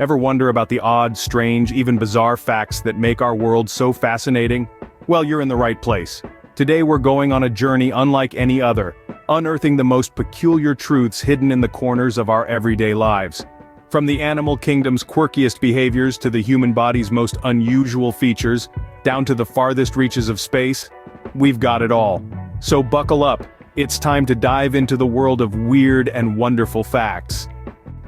Ever wonder about the odd, strange, even bizarre facts that make our world so fascinating? Well, you're in the right place. Today we're going on a journey unlike any other, unearthing the most peculiar truths hidden in the corners of our everyday lives. From the animal kingdom's quirkiest behaviors to the human body's most unusual features, down to the farthest reaches of space, we've got it all. So buckle up, it's time to dive into the world of weird and wonderful facts.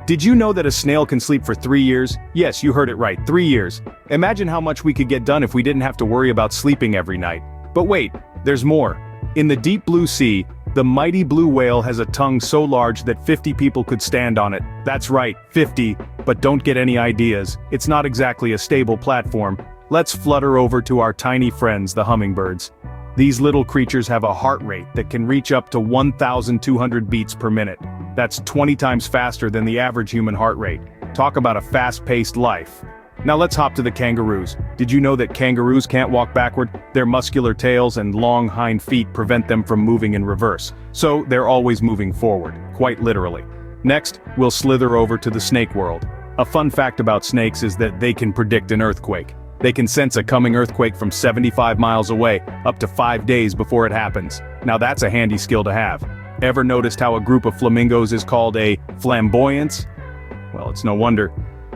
Did you know that a snail can sleep for 3 years? Yes, you heard it right, 3 years. Imagine how much we could get done if we didn't have to worry about sleeping every night. But wait, there's more. In the deep blue sea, the mighty blue whale has a tongue so large that 50 people could stand on it. That's right, 50, but don't get any ideas, it's not exactly a stable platform. Let's flutter over to our tiny friends, the hummingbirds. These little creatures have a heart rate that can reach up to 1,200 beats per minute. That's 20 times faster than the average human heart rate. Talk about a fast-paced life. Now let's hop to the kangaroos. Did you know that kangaroos can't walk backward? Their muscular tails and long hind feet prevent them from moving in reverse. So they're always moving forward, quite literally. Next, we'll slither over to the snake world. A fun fact about snakes is that they can predict an earthquake. They can sense a coming earthquake from 75 miles away, up to 5 days before it happens. Now that's a handy skill to have. Ever noticed how a group of flamingos is called a flamboyance? Well, it's no wonder.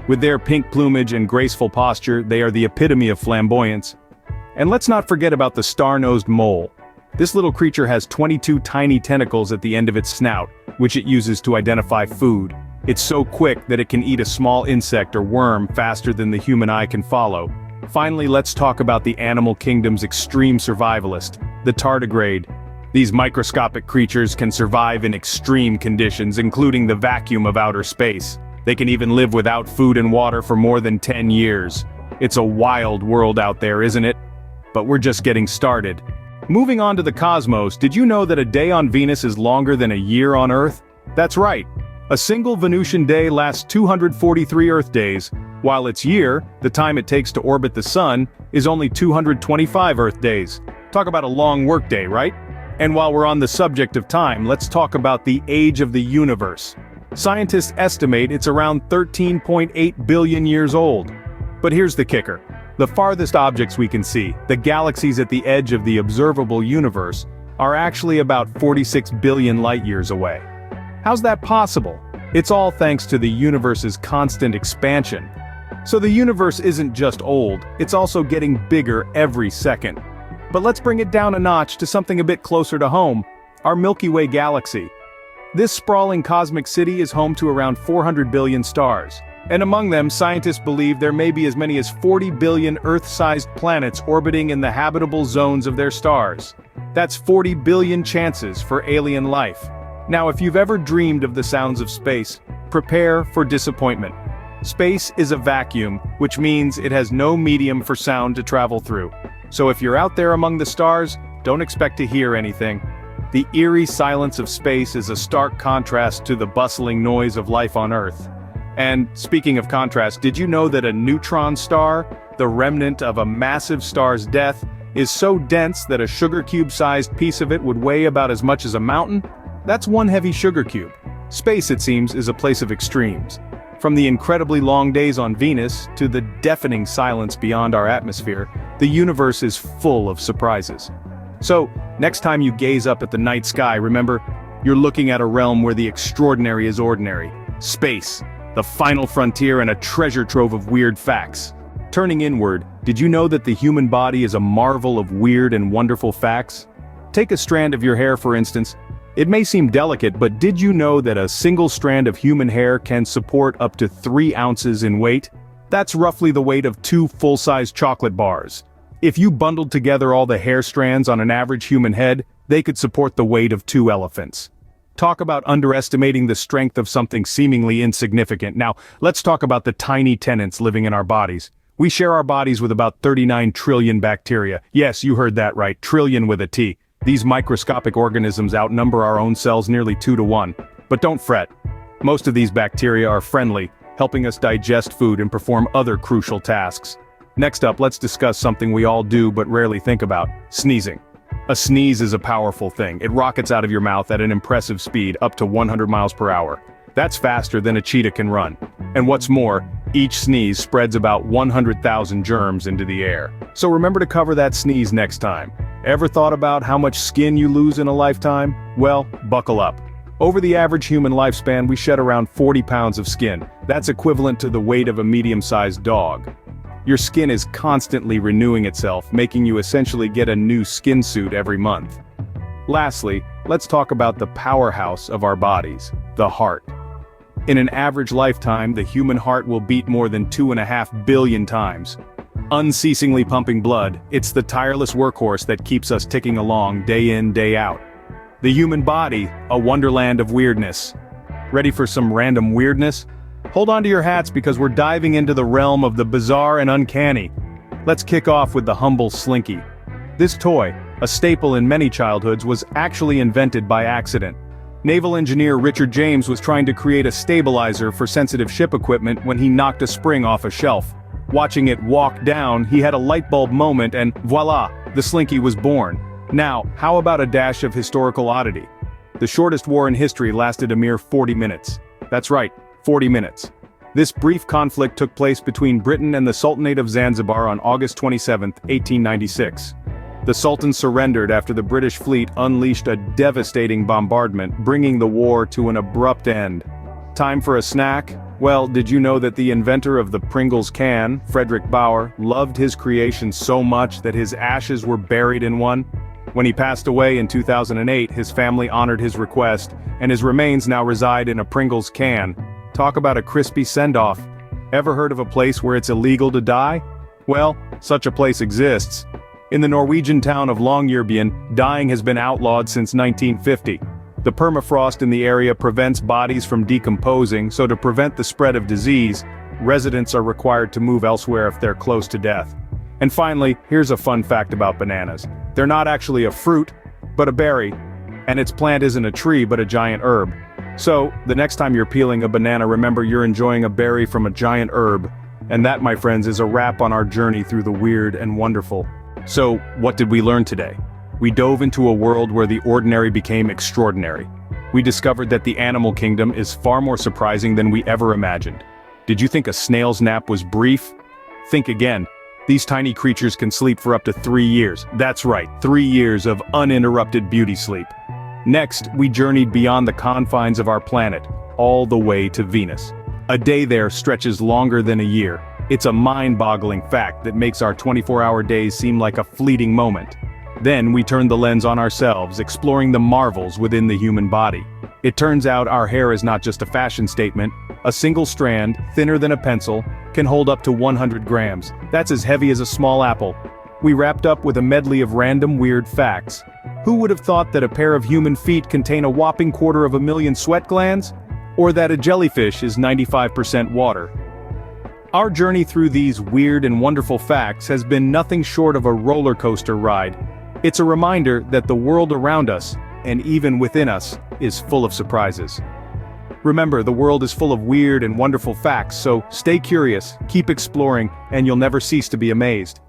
With their pink plumage and graceful posture, they are the epitome of flamboyance. And let's not forget about the star-nosed mole. This little creature has 22 tiny tentacles at the end of its snout, which it uses to identify food. It's so quick that it can eat a small insect or worm faster than the human eye can follow. Finally, let's talk about the animal kingdom's extreme survivalist, the tardigrade. These microscopic creatures can survive in extreme conditions, including the vacuum of outer space. They can even live without food and water for more than 10 years. It's a wild world out there, isn't it? But we're just getting started. Moving on to the cosmos, did you know that a day on Venus is longer than a year on Earth? That's right. A single Venusian day lasts 243 Earth days, while its year, the time it takes to orbit the sun, is only 225 Earth days. Talk about a long workday, right? And while we're on the subject of time, let's talk about the age of the universe. Scientists estimate it's around 13.8 billion years old. But here's the kicker. The farthest objects we can see, the galaxies at the edge of the observable universe, are actually about 46 billion light-years away. How's that possible? It's all thanks to the universe's constant expansion. So the universe isn't just old, it's also getting bigger every second. But let's bring it down a notch to something a bit closer to home, our Milky Way galaxy. This sprawling cosmic city is home to around 400 billion stars. And among them, scientists believe there may be as many as 40 billion Earth-sized planets orbiting in the habitable zones of their stars. That's 40 billion chances for alien life. Now, if you've ever dreamed of the sounds of space, prepare for disappointment. Space is a vacuum, which means it has no medium for sound to travel through. So if you're out there among the stars, don't expect to hear anything. The eerie silence of space is a stark contrast to the bustling noise of life on Earth. And speaking of contrast, did you know that a neutron star, the remnant of a massive star's death, is so dense that a sugar cube-sized piece of it would weigh about as much as a mountain? That's one heavy sugar cube. Space, it seems, is a place of extremes. From the incredibly long days on Venus to the deafening silence beyond our atmosphere, the universe is full of surprises. So, next time you gaze up at the night sky, remember, you're looking at a realm where the extraordinary is ordinary. Space, the final frontier and a treasure trove of weird facts. Turning inward, did you know that the human body is a marvel of weird and wonderful facts? Take a strand of your hair, for instance. It may seem delicate, but did you know that a single strand of human hair can support up to 3 ounces in weight? That's roughly the weight of 2 full-size chocolate bars. If you bundled together all the hair strands on an average human head, they could support the weight of 2 elephants. Talk about underestimating the strength of something seemingly insignificant. Now, let's talk about the tiny tenants living in our bodies. We share our bodies with about 39 trillion bacteria. Yes, you heard that right, trillion with a T. These microscopic organisms outnumber our own cells nearly 2 to 1. But don't fret. Most of these bacteria are friendly, helping us digest food and perform other crucial tasks. Next up, let's discuss something we all do but rarely think about: sneezing. A sneeze is a powerful thing. It rockets out of your mouth at an impressive speed, up to 100 miles per hour. That's faster than a cheetah can run. And what's more, Each sneeze spreads about 100,000 germs into the air. So remember to cover that sneeze next time. Ever thought about how much skin you lose in a lifetime? Well, buckle up. Over the average human lifespan, we shed around 40 pounds of skin. That's equivalent to the weight of a medium-sized dog. Your skin is constantly renewing itself, making you essentially get a new skin suit every month. Lastly, let's talk about the powerhouse of our bodies, the heart. In an average lifetime, the human heart will beat more than 2.5 billion times. Unceasingly pumping blood, it's the tireless workhorse that keeps us ticking along day in, day out. The human body, a wonderland of weirdness. Ready for some random weirdness? Hold on to your hats because we're diving into the realm of the bizarre and uncanny. Let's kick off with the humble Slinky. This toy, a staple in many childhoods, was actually invented by accident. Naval engineer Richard James was trying to create a stabilizer for sensitive ship equipment when he knocked a spring off a shelf. Watching it walk down, he had a light bulb moment and voila, the Slinky was born. Now, how about a dash of historical oddity? The shortest war in history lasted a mere 40 minutes. That's right, 40 minutes. This brief conflict took place between Britain and the Sultanate of Zanzibar on August 27, 1896. The Sultan surrendered after the British fleet unleashed a devastating bombardment, bringing the war to an abrupt end. Time for a snack? Well, did you know that the inventor of the Pringles can, Frederick Bauer, loved his creation so much that his ashes were buried in one? When he passed away in 2008, his family honored his request, and his remains now reside in a Pringles can. Talk about a crispy send-off. Ever heard of a place where it's illegal to die? Well, such a place exists. In the Norwegian town of Longyearbyen, dying has been outlawed since 1950. The permafrost in the area prevents bodies from decomposing, so to prevent the spread of disease, residents are required to move elsewhere if they're close to death. And finally, here's a fun fact about bananas. They're not actually a fruit, but a berry, and its plant isn't a tree but a giant herb. So, the next time you're peeling a banana, remember you're enjoying a berry from a giant herb. And that, my friends, is a wrap on our journey through the weird and wonderful. So, what did we learn today? We dove into a world where the ordinary became extraordinary. We discovered that the animal kingdom is far more surprising than we ever imagined. Did you think a snail's nap was brief? Think again. These tiny creatures can sleep for up to 3 years. That's right, 3 years of uninterrupted beauty sleep. Next, we journeyed beyond the confines of our planet, all the way to Venus. A day there stretches longer than a year. It's a mind-boggling fact that makes our 24-hour days seem like a fleeting moment. Then we turned the lens on ourselves, exploring the marvels within the human body. It turns out our hair is not just a fashion statement. A single strand, thinner than a pencil, can hold up to 100 grams. That's as heavy as a small apple. We wrapped up with a medley of random weird facts. Who would have thought that a pair of human feet contain a whopping 250,000 sweat glands? Or that a jellyfish is 95% water? Our journey through these weird and wonderful facts has been nothing short of a roller coaster ride. It's a reminder that the world around us, and even within us, is full of surprises. Remember, the world is full of weird and wonderful facts, so stay curious, keep exploring, and you'll never cease to be amazed.